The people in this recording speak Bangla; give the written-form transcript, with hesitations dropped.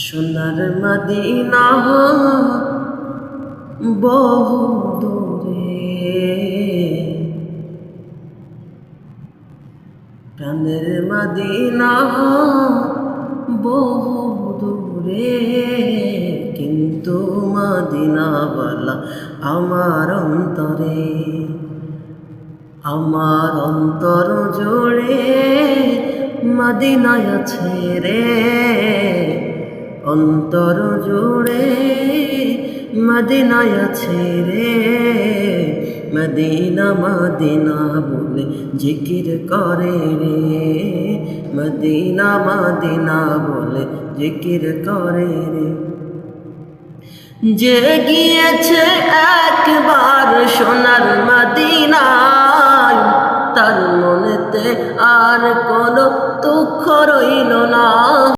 সোনার মদিনা বহু দূরে, প্রাণের মদিনা বহু দূরে, কিন্তু মদিনাওয়ালা আমার অন্তরে, আমার অন্তর জুড়ে মদিনায় আছে রে, অন্তর জুড়ে মদিনায় আছে রে। মদিনা মদিনা বলে জিকির করে রে, মদিনা মদিনা বলে জিকির করে রে। যে গিয়েছে একবার সোনার মদিনায়, তার মনেতে আর কোনো দুঃখ রইল না।